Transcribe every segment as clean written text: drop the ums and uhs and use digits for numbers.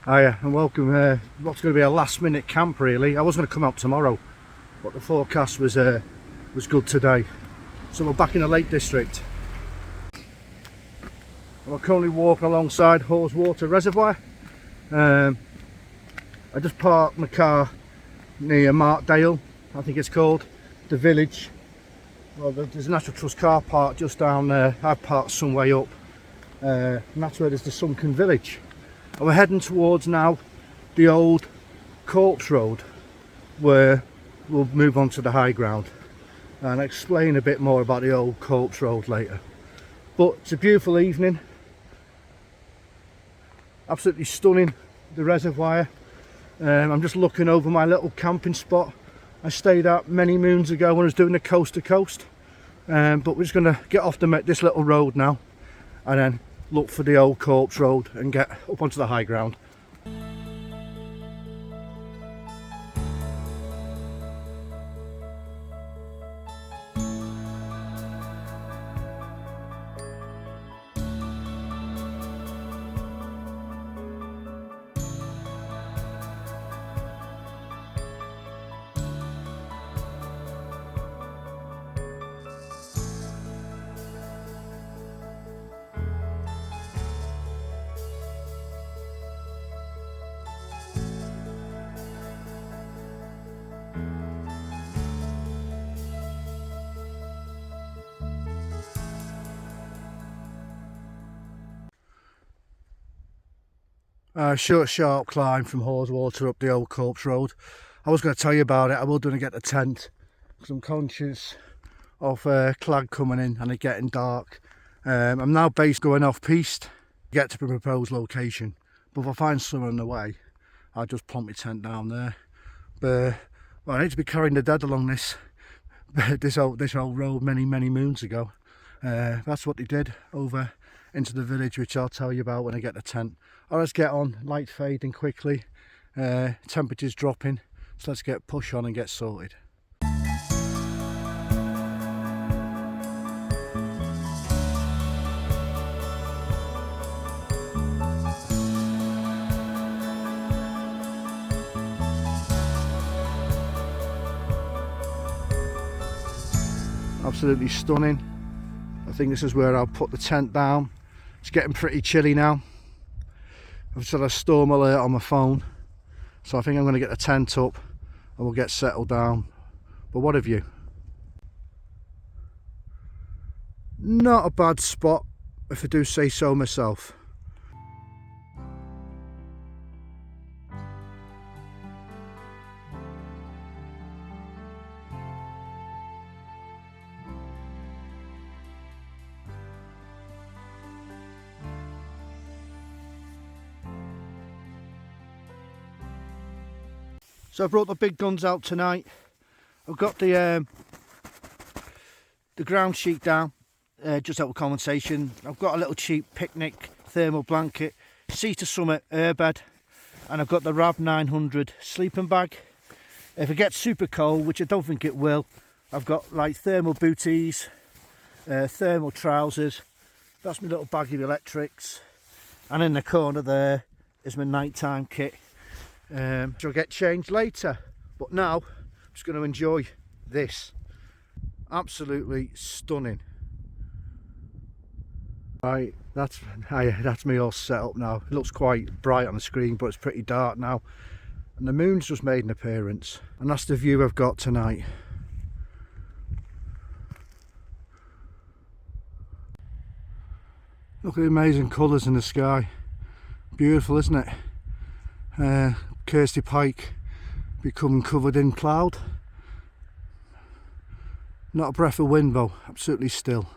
Hiya and welcome. What's going to be a last minute camp really. I was going to come out tomorrow, but the forecast was good today. So we're back in the Lake District. I'm currently walking alongside Haweswater Reservoir. I just parked my car near Markdale, I think it's called, the village. Well, there's a National Trust car park just down there. I've parked some way up, and that's where there's the sunken village. And we're heading towards now the old Corpse Road, where we'll move on to the high ground and explain a bit more about the old Corpse Road later. But it's a beautiful evening, absolutely stunning, the reservoir. I'm just looking over my little camping spot I stayed at many moons ago when I was doing the coast to coast. But we're just going to get off this little road now and then look for the old Corpse Road and get up onto the high ground. Short sharp climb from Haweswater up the old Corpse Road. I was going to tell you about it. I will going to get the tent because I'm conscious of clag coming in and it getting dark. I'm now based going off piste to get to the proposed location, but if I find someone on the way I'll just plonk my tent down there. But well, I need to be carrying the dead along this old road many moons ago. That's what they did over into the village, which I'll tell you about when I get the tent. Let's get on, light fading quickly, temperatures dropping, so let's get push on and get sorted. Absolutely stunning. I think this is where I'll put the tent down. It's getting pretty chilly now. I've just had a storm alert on my phone, so I think I'm going to get the tent up and we'll get settled down. But what have you? Not a bad spot, if I do say so myself. So I brought the big guns out tonight. I've got the ground sheet down, just out of compensation. I've got a little cheap picnic thermal blanket, Cedar Summit airbed, and I've got the Rab 900 sleeping bag. If it gets super cold, which I don't think it will, I've got like thermal booties, thermal trousers. That's my little bag of electrics, and in the corner there is my nighttime kit. So I'll get changed later, but now I'm just going to enjoy this. Absolutely stunning. Right, that's me all set up now. It looks quite bright on the screen, but it's pretty dark now, and the moon's just made an appearance, and that's the view I've got tonight. Look at the amazing colours in the sky. Beautiful, isn't it? Kirsty Pike becoming covered in cloud. Not a breath of wind though, absolutely still.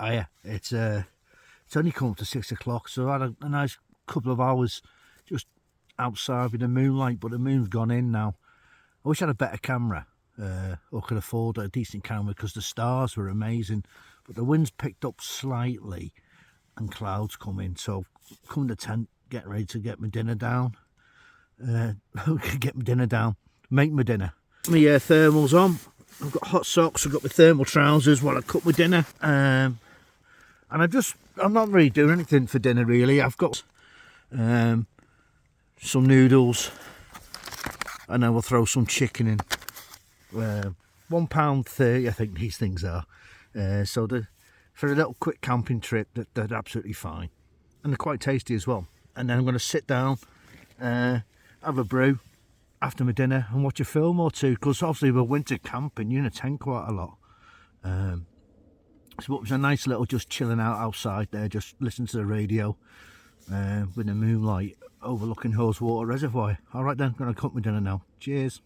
yeah, it's only come up to 6 o'clock, so I had a nice couple of hours just outside with the moonlight, but the moon's gone in now. I wish I had a better camera, or could afford a decent camera, because the stars were amazing, but the wind's picked up slightly and clouds come in, so come to the tent, get ready to get my dinner down. Get my dinner down, make my dinner. My thermals on, I've got hot socks, I've got my thermal trousers while I cook my dinner, and I'm not really doing anything for dinner really. I've got some noodles, and then we'll throw some chicken in. £1.30 I think these things are, so for a little quick camping trip, they're absolutely fine, and they're quite tasty as well. And then I'm going to sit down, have a brew after my dinner and watch a film or two, because obviously we're winter camping, you're in a tent quite a lot. So it was a nice little just chilling out outside there, just listen to the radio with the moonlight overlooking Haweswater Reservoir. Alright then, I'm going to cook my dinner now. Cheers.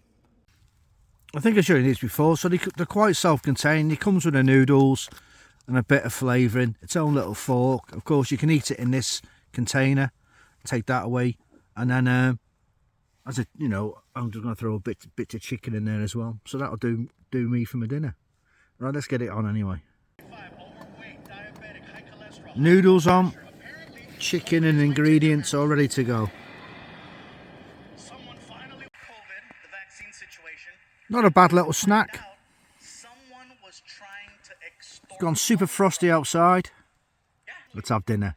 I think I showed you these before, so they're quite self-contained. It comes with the noodles and a bit of flavouring, its own little fork. Of course you can eat it in this container, take that away, and then as a, you know, I'm just going to throw a bit of chicken in there as well, so that'll do me for my dinner. Right, let's get it on anyway. Noodles on, chicken and ingredients all ready to go. Not a bad little snack. It's gone super frosty outside. Let's have dinner.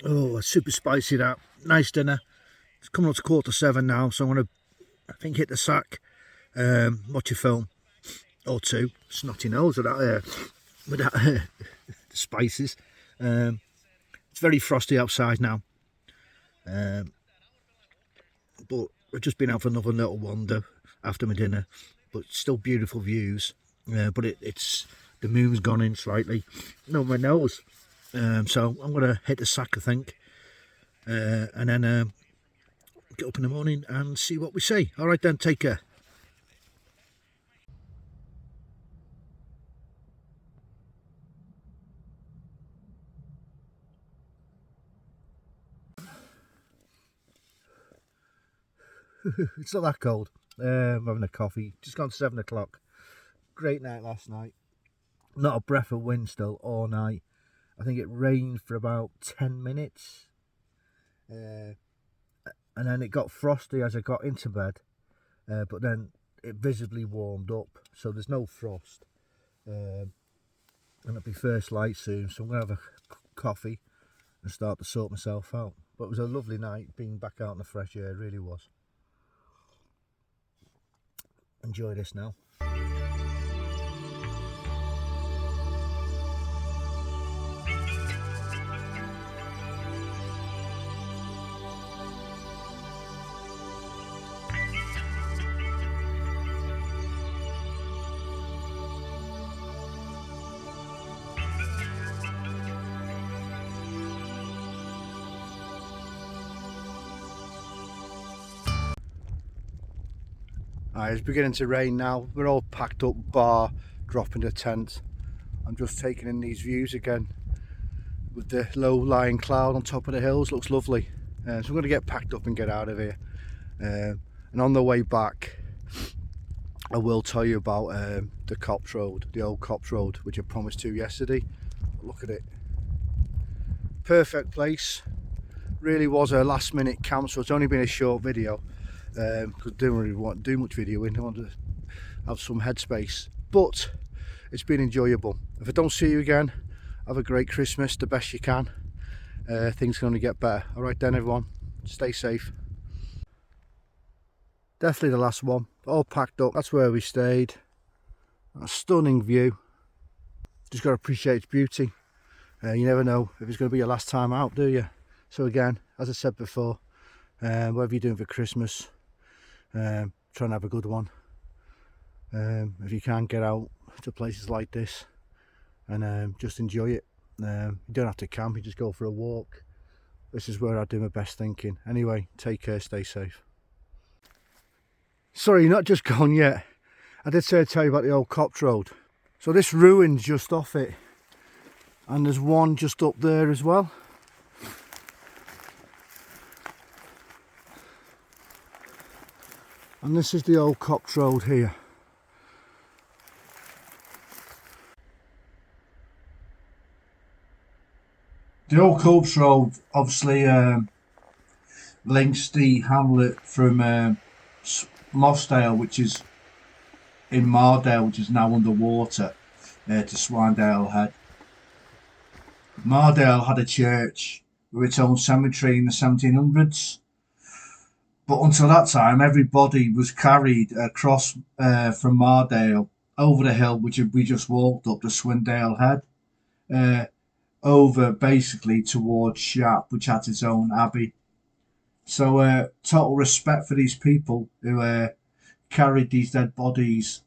Oh, super spicy that. Nice dinner. It's coming up to 7:15 now, so I'm going to, I think, hit the sack, watch a film or two. Snotty nose with that, the spices. It's very frosty outside now, but I've just been out for another little wander after my dinner, but still beautiful views. But it's the moon's gone in slightly. No, my nose. So I'm going to hit the sack, I think, and then get up in the morning and see what we see. All right then, take care. It's not that cold. I'm having a coffee. Just gone 7 o'clock. Great night last night. Not a breath of wind still all night. I think it rained for about 10 minutes. And then it got frosty as I got into bed. But then it visibly warmed up. So there's no frost. And it'll be first light soon. So I'm going to have a coffee and start to sort myself out. But it was a lovely night being back out in the fresh air. It really was. Enjoy this now. It's beginning to rain now. We're all packed up, bar dropping the tent. I'm just taking in these views again with the low-lying cloud on top of the hills. Looks lovely. So I'm going to get packed up and get out of here. And on the way back, I will tell you about the Copse Road, the old Copse Road, which I promised to yesterday. Look at it. Perfect place. Really was a last-minute camp, so it's only been a short video. Because I don't really want to do much videoing. I want to have some headspace, but it's been enjoyable. If I don't see you again, have a great Christmas, the best you can. Things can only get better. All right then, everyone, stay safe. Definitely the last one, all packed up. That's where we stayed. A stunning view. Just got to appreciate its beauty. You never know if it's going to be your last time out, do you? So again, as I said before, whatever you're doing for Christmas, try and have a good one. if you can't get out to places like this and just enjoy it. You don't have to camp, you just go for a walk. This is where I do my best thinking. Anyway, take care, stay safe. Sorry, you're not just gone yet. I did say I'd tell you about the old Copse Road. So this ruin's just off it, and there's one just up there as well. And this is the old Copse Road here. The old Copse Road obviously links the hamlet from Mossdale, which is in Mardale, which is now underwater, to Swindale Head. Mardale had a church with its own cemetery in the 1700s, but until that time every body was carried across from Mardale over the hill which we just walked up to Swindale Head, over basically towards Shap, which had its own abbey. So total respect for these people who carried these dead bodies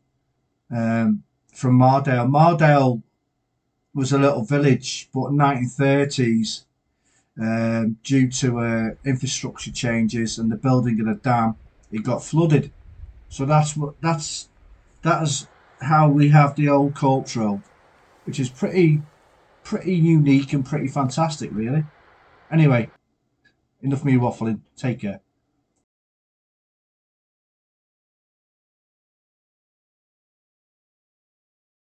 from Mardale. Mardale was a little village, but in the 1930s, due to infrastructure changes and the building of a dam, it got flooded. So that is how we have the old Copse Road, which is pretty unique and pretty fantastic, really. Anyway, enough of me waffling. Take care.